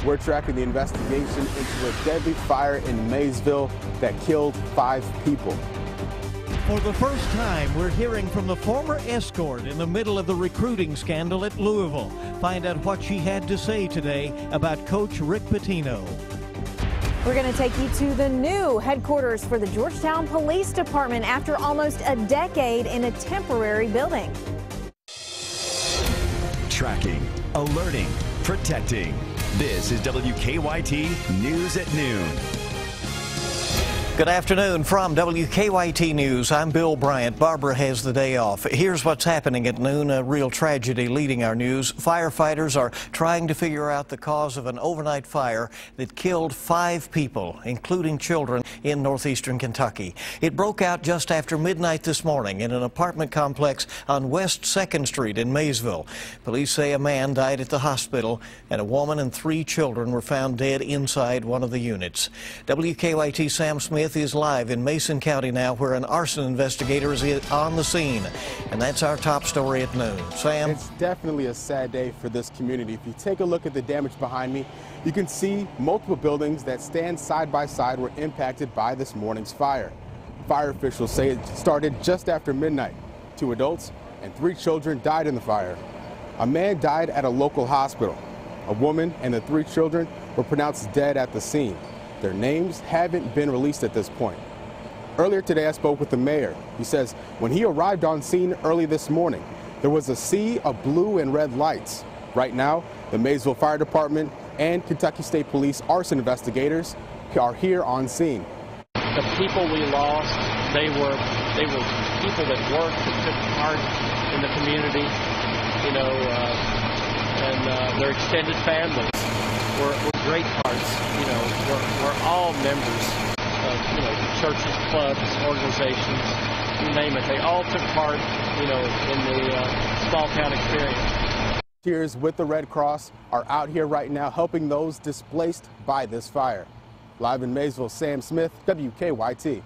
We're tracking the investigation into a deadly fire in Maysville that killed 5 people. For the first time, we're hearing from the former escort in the middle of the recruiting scandal at Louisville. Find out what she had to say today about Coach Rick Pitino. We're going to take you to the new headquarters for the Georgetown Police Department after almost a decade in a temporary building. Tracking, alerting, protecting. This is WKYT News at Noon. Good afternoon from WKYT News. I'm Bill Bryant. Barbara has the day off. Here's what's happening at noon. A real tragedy leading our news. Firefighters are trying to figure out the cause of an overnight fire that killed 5 people, including children, in northeastern Kentucky. It broke out just after midnight this morning in an apartment complex on West 2nd Street in Maysville. Police say a man died at the hospital and a woman and 3 children were found dead inside one of the units. WKYT Sam Smith is live in Mason County now, where an arson investigator is on the scene. And that's our top story at noon. Sam? It's definitely a sad day for this community. If you take a look at the damage behind me, you can see multiple buildings that stand side by side were impacted by this morning's fire. Fire officials say it started just after midnight. 2 adults and 3 children died in the fire. A man died at a local hospital. A woman and the 3 children were pronounced dead at the scene. Their names haven't been released at this point. Earlier today, I spoke with the mayor. He says when he arrived on scene early this morning, there was a sea of blue and red lights. Right now, the Maysville Fire Department and Kentucky State Police arson investigators are here on scene. The people we lost, they were people that worked, that took part in the community, you know, and their extended families were great parts. You know, we're all members of, you know, churches, clubs, organizations, you name it. They all took part, you know, in the small town experience. Volunteers with the Red Cross are out here right now helping those displaced by this fire. Live in Maysville, Sam Smith, WKYT.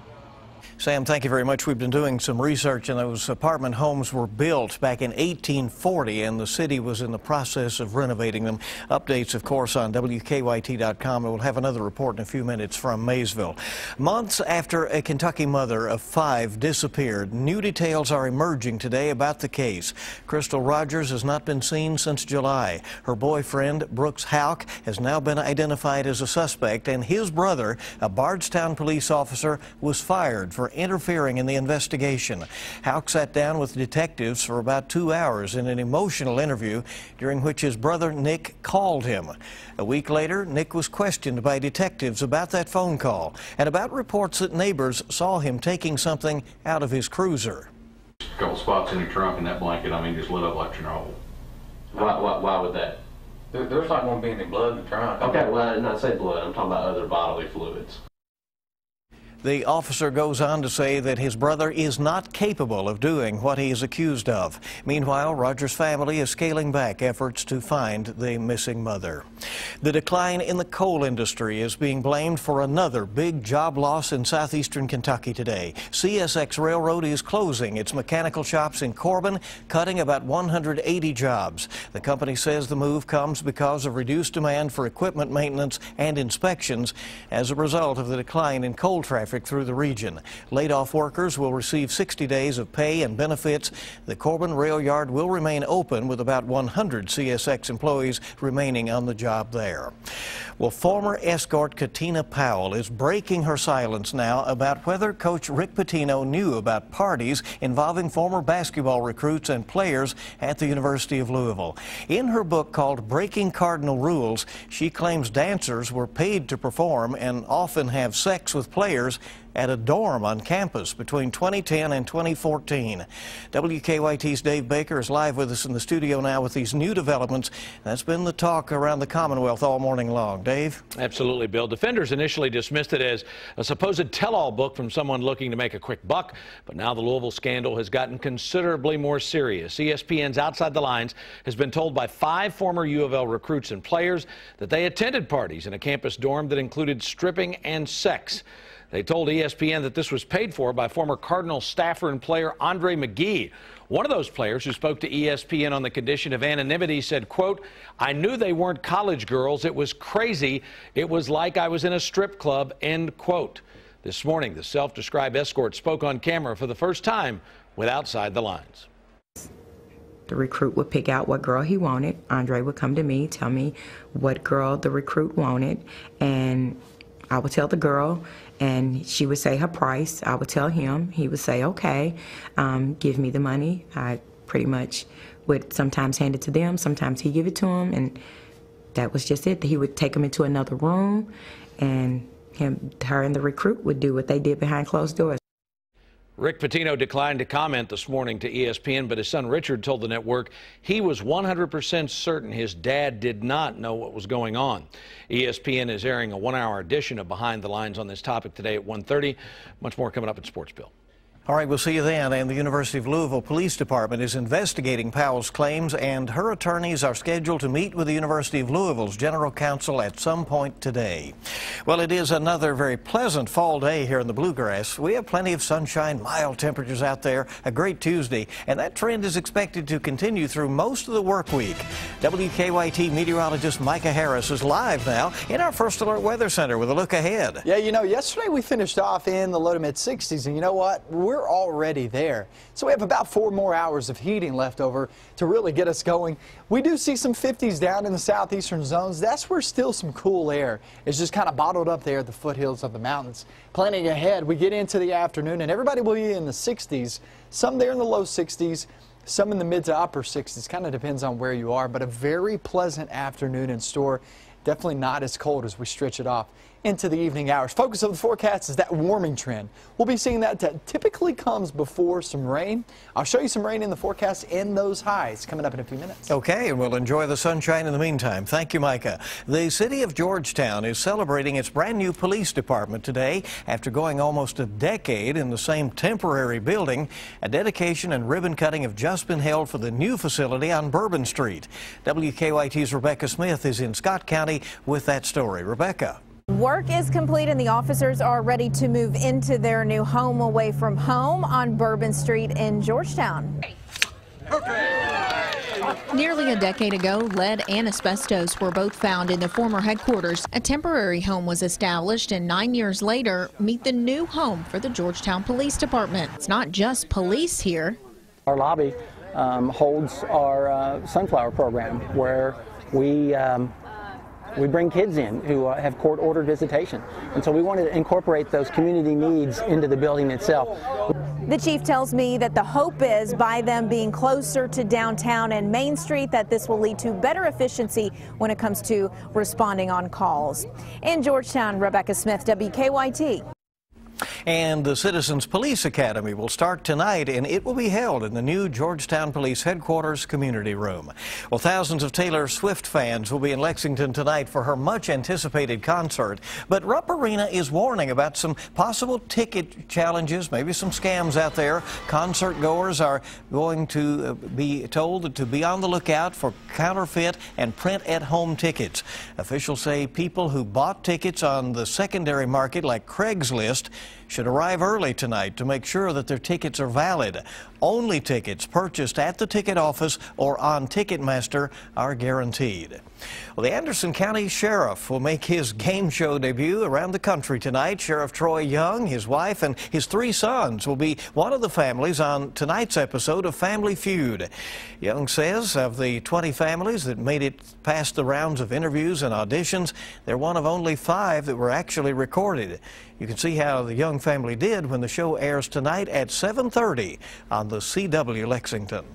Sam, thank you very much. We've been doing some research, and those apartment homes were built back in 1840, and the city was in the process of renovating them. Updates, of course, on WKYT.com, and we'll have another report in a few minutes from Maysville. Months after a Kentucky mother of 5 disappeared, new details are emerging today about the case. Crystal Rogers has not been seen since July. Her boyfriend, Brooks Houck, has now been identified as a suspect, and his brother, a Bardstown police officer, was fired for interfering in the investigation. Houck sat down with detectives for about 2 hours in an emotional interview during which his brother Nick called him. A week later, Nick was questioned by detectives about that phone call and about reports that neighbors saw him taking something out of his cruiser. A couple spots in the trunk, and that blanket, I mean, just lit up like Chernobyl. Why would that? There's not going to be any blood in the trunk. Okay, well, I did not say blood. I'm talking about other bodily fluids. The officer goes on to say that his brother is not capable of doing what he is accused of. Meanwhile, Rogers' family is scaling back efforts to find the missing mother. The decline in the coal industry is being blamed for another big job loss in southeastern Kentucky today. CSX Railroad is closing its mechanical shops in Corbin, cutting about 180 jobs. The company says the move comes because of reduced demand for equipment maintenance and inspections as a result of the decline in coal traffic through the region. Laid-off workers will receive 60 days of pay and benefits. The Corbin rail yard will remain open with about 100 CSX employees remaining on the job there. Well, former escort Katina Powell is breaking her silence now about whether Coach Rick Pitino knew about parties involving former basketball recruits and players at the University of Louisville. In her book called Breaking Cardinal Rules, she claims dancers were paid to perform and often have sex with players at a dorm on campus between 2010 and 2014. WKYT's Dave Baker is live with us in the studio now with these new developments. That's been the talk around the Commonwealth all morning long. Dave? Absolutely, Bill. Defenders initially dismissed it as a supposed tell-all book from someone looking to make a quick buck, but now the Louisville scandal has gotten considerably more serious. ESPN's Outside the Lines has been told by 5 former U of L recruits and players that they attended parties in a campus dorm that included stripping and sex. They told ESPN that this was paid for by former Cardinals staffer and player Andre McGee. One of those players who spoke to ESPN on the condition of anonymity said, quote, "I knew they weren't college girls. It was crazy. It was like I was in a strip club," end quote. This morning, the self-described escort spoke on camera for the first time with Outside the Lines. The recruit would pick out what girl he wanted. Andre would come to me, tell me what girl the recruit wanted, and I would tell the girl, and she would say her price. I would tell him. He would say, okay, give me the money. I pretty much would sometimes hand it to them, sometimes he'd give it to him, and that was just it. He would take them into another room, and her and the recruit would do what they did behind closed doors. Rick Pitino declined to comment this morning to ESPN, but his son Richard told the network he was 100% certain his dad did not know what was going on. ESPN is airing a one-hour edition of Behind the Lines on this topic today at 1:30. Much more coming up at Sports Bill. All right, we'll see you then. And the University of Louisville Police Department is investigating Powell's claims, and her attorneys are scheduled to meet with the University of Louisville's general counsel at some point today. Well, it is another very pleasant fall day here in the Bluegrass. We have plenty of sunshine, mild temperatures out there, a great Tuesday, and that trend is expected to continue through most of the work week. WKYT meteorologist Micah Harris is live now in our First Alert Weather Center with a look ahead. Yeah, you know, yesterday we finished off in the low to mid 60s, and you know what? We're already there. So we have about 4 more hours of heating left over to really get us going. We do see some 50s down in the southeastern zones. That's where still some cool air is just kind of bottled up there at the foothills of the mountains. Planning ahead, we get into the afternoon and everybody will be in the 60s, some there in the low 60s, some in the mid to upper 60s. Kind of depends on where you are, but a very pleasant afternoon in store. Definitely not as cold as we stretch it off into the evening hours. Focus of the forecast is that warming trend. We'll be seeing that typically comes before some rain. I'll show you some rain in the forecast and those highs coming up in a few minutes. Okay, and we'll enjoy the sunshine in the meantime. Thank you, Micah. The city of Georgetown is celebrating its brand new police department today after going almost a decade in the same temporary building. A dedication and ribbon cutting have just been held for the new facility on Bourbon Street. WKYT's Rebecca Smith is in Scott County with that story. Rebecca. Work is complete and the officers are ready to move into their new home away from home on Bourbon Street in Georgetown. Nearly a decade ago, lead and asbestos were both found in the former headquarters. A temporary home was established, and 9 years later, meet the new home for the Georgetown Police Department. It's not just police here. Our lobby holds our sunflower program, where we bring kids in who have court-ordered visitation. And so we wanted to incorporate those community needs into the building itself. The chief tells me that the hope is by them being closer to downtown and Main Street that this will lead to better efficiency when it comes to responding on calls. In Georgetown, Rebecca Smith, WKYT. And the Citizens Police Academy will start tonight, and it will be held in the new Georgetown Police Headquarters Community Room. Well, thousands of Taylor Swift fans will be in Lexington tonight for her much-anticipated concert. But Rupp Arena is warning about some possible ticket challenges, maybe some scams out there. Concert goers are going to be told to be on the lookout for counterfeit and print-at-home tickets. Officials say people who bought tickets on the secondary market, like Craigslist, should arrive early tonight to make sure that their tickets are valid. Only tickets purchased at the ticket office or on Ticketmaster are guaranteed. Well, the Anderson County Sheriff will make his game show debut around the country tonight. Sheriff Troy Young, his wife, and his 3 sons will be one of the families on tonight's episode of Family Feud. Young says of the 20 families that made it past the rounds of interviews and auditions, they're one of only 5 that were actually recorded. You can see how the Young family did when the show airs tonight at 7:30 on the CW Lexington.